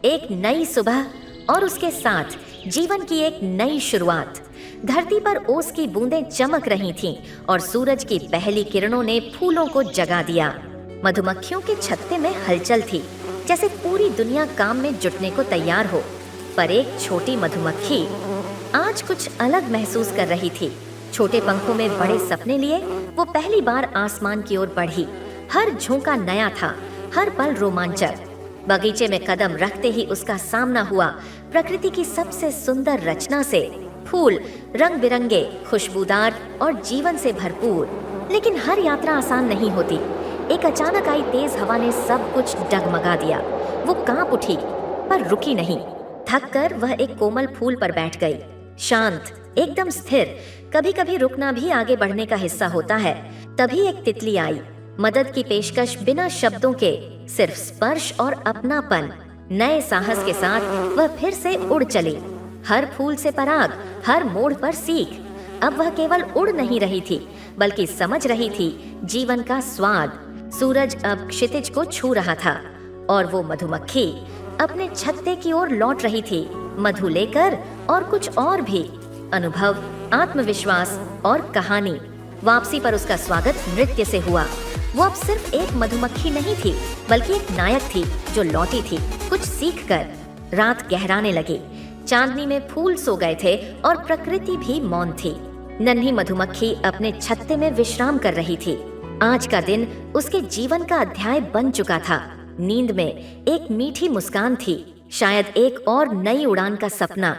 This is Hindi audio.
एक नई सुबह और उसके साथ जीवन की एक नई शुरुआत। धरती पर ओस की बूंदें चमक रही थीं और सूरज की पहली किरणों ने फूलों को जगा दिया। मधुमक्खियों के छत्ते में हलचल थी, जैसे पूरी दुनिया काम में जुटने को तैयार हो। पर एक छोटी मधुमक्खी आज कुछ अलग महसूस कर रही थी। छोटे पंखों में बड़े सपने लिए वो पहली बार आसमान की ओर बढ़ी। हर झोंका नया था, हर पल रोमांचक। बगीचे में कदम रखते ही उसका सामना हुआ प्रकृति की सबसे सुंदर रचना से। फूल रंग बिरंगे, खुशबूदार और जीवन से भरपूर। लेकिन हर यात्रा आसान नहीं होती। एक अचानक आई तेज हवा ने सब कुछ डगमगा दिया। वो कांप उठी पर रुकी नहीं। थक कर वह एक कोमल फूल पर बैठ गई, शांत, एकदम स्थिर। कभी कभी रुकना भी आगे बढ़ने का हिस्सा होता है। तभी एक तितली आई, मदद की पेशकश बिना शब्दों के, सिर्फ स्पर्श और अपनापन। नए साहस के साथ वह फिर से उड़ चली। हर फूल से पराग, हर मोड़ पर सीख। अब वह केवल उड़ नहीं रही थी, बल्कि समझ रही थी जीवन का स्वाद। सूरज अब क्षितिज को छू रहा था और वो मधुमक्खी अपने छत्ते की ओर लौट रही थी, मधु लेकर और कुछ और भी। अनुभव, आत्मविश्वास और कहानी। वापसी पर उसका स्वागत नृत्य से हुआ। वो अब सिर्फ एक मधुमक्खी नहीं थी, बल्कि एक नायक थी जो लौटी थी कुछ सीख कर। रात गहराने लगी, चांदनी में फूल सो गए थे और प्रकृति भी मौन थी। नन्ही मधुमक्खी अपने छत्ते में विश्राम कर रही थी। आज का दिन उसके जीवन का अध्याय बन चुका था। नींद में एक मीठी मुस्कान थी, शायद एक और नई उड़ान का सपना।